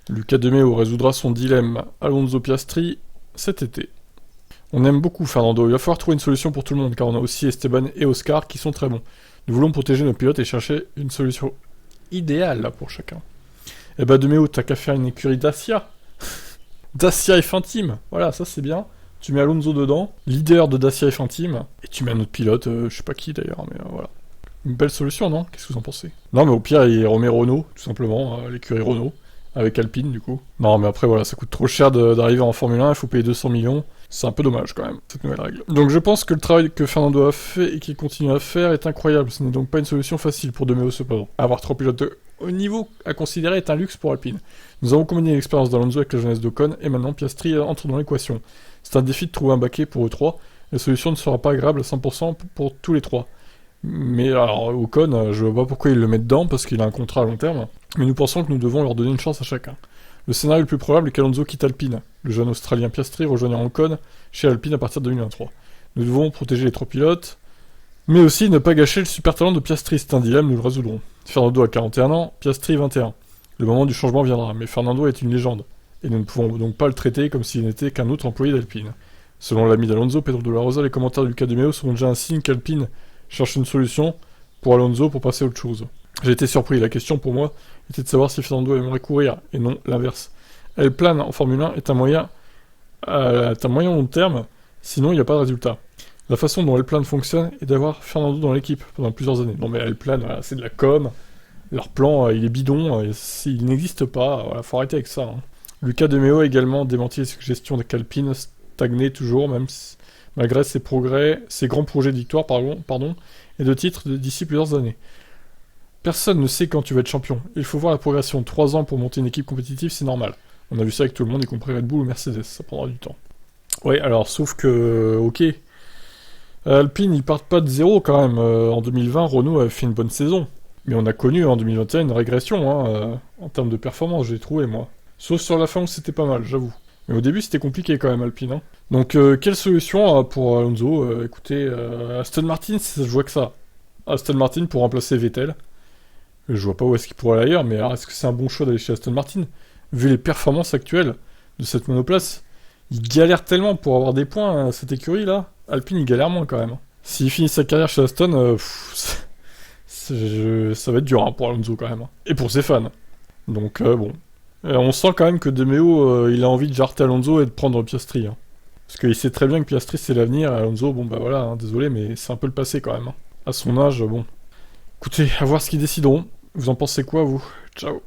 Luca De Meo résoudra son dilemme Alonso Piastri cet été. On aime beaucoup Fernando, il va falloir trouver une solution pour tout le monde, car on a aussi Esteban et Oscar qui sont très bons. Nous voulons protéger nos pilotes et chercher une solution idéale là, pour chacun. Eh ben De Meo, t'as qu'à faire une écurie Dacia. Dacia F1 Team, voilà, ça c'est bien. Tu mets Alonso dedans, leader de Dacia F1 Team, et tu mets un autre pilote, je sais pas qui d'ailleurs, mais voilà. Une belle solution, non? Qu'est-ce que vous en pensez? Non, mais au pire, il remet Renault, tout simplement, l'écurie Renault, avec Alpine, du coup. Non, mais après, voilà, ça coûte trop cher d'arriver en Formule 1, il faut payer 200 millions. C'est un peu dommage, quand même, cette nouvelle règle. Donc je pense que le travail que Fernando a fait et qu'il continue à faire est incroyable. Ce n'est donc pas une solution facile pour De Meo, cependant. Avoir 3 pilotes de haut niveau à considérer est un luxe pour Alpine. Nous avons combiné l'expérience d'Alonso avec la jeunesse d'Ocon, et maintenant Piastri entre dans l'équation. C'est un défi de trouver un baquet pour eux trois. La solution ne sera pas agréable à 100% pour tous les trois. Mais alors, Ocon, je vois pas pourquoi il le met dedans, parce qu'il a un contrat à long terme. Mais nous pensons que nous devons leur donner une chance à chacun. Le scénario le plus probable est qu'Alonso quitte Alpine, le jeune Australien Piastri rejoignant Ocon chez Alpine à partir de 2023. Nous devons protéger les trois pilotes, mais aussi ne pas gâcher le super talent de Piastri. C'est un dilemme, nous le résoudrons. Fernando a 41 ans, Piastri 21. Le moment du changement viendra, mais Fernando est une légende, et nous ne pouvons donc pas le traiter comme s'il n'était qu'un autre employé d'Alpine. Selon l'ami d'Alonso, Pedro de la Rosa, les commentaires de Luca De Meo seront déjà un signe qu'Alpine cherche une solution pour Alonso pour passer à autre chose. J'ai été surpris, la question pour moi était de savoir si Fernando aimerait courir, et non l'inverse. Elle plane en Formule 1 est un moyen long terme, sinon il n'y a pas de résultat. La façon dont elle plane fonctionne est d'avoir Fernando dans l'équipe pendant plusieurs années. Non mais elle plane, voilà, c'est de la com, leur plan il est bidon, il n'existe pas, voilà, faut arrêter avec ça. Hein. Luca De Meo a également démenti les suggestions qu'Alpine stagnait toujours, malgré ses progrès, ses grands projets de victoire, et de titres d'ici plusieurs années. Personne ne sait quand tu vas être champion. Il faut voir la progression. 3 ans pour monter une équipe compétitive, c'est normal. On a vu ça avec tout le monde, y compris Red Bull ou Mercedes. Ça prendra du temps. Ouais, alors, sauf que... Ok. Alpine, ils partent pas de zéro, quand même. En 2020, Renault a fait une bonne saison. Mais on a connu, en 2021, une régression, en termes de performance, j'ai trouvé, moi. Sauf sur la fin où c'était pas mal, j'avoue. Mais au début, c'était compliqué, quand même, Alpine. Hein. Donc, quelle solution pour Alonso écoutez, Aston Martin, ça se voit que ça. Aston Martin pour remplacer Vettel. Je vois pas où est-ce qu'il pourrait aller ailleurs, mais alors est-ce que c'est un bon choix d'aller chez Aston Martin? Vu les performances actuelles de cette monoplace, il galère tellement pour avoir des points, cette écurie là. Alpine, il galère moins quand même. S'il finit sa carrière chez Aston, ça va être dur pour Alonso quand même. Et pour ses fans. Donc bon. On sent quand même que De Meo, il a envie de jarter Alonso et de prendre Piastri. Hein. Parce qu'il sait très bien que Piastri c'est l'avenir, et Alonso, bon bah voilà, désolé, mais c'est un peu le passé quand même. À son âge, bon. Écoutez, à voir ce qu'ils décideront. Vous en pensez quoi, vous? Ciao.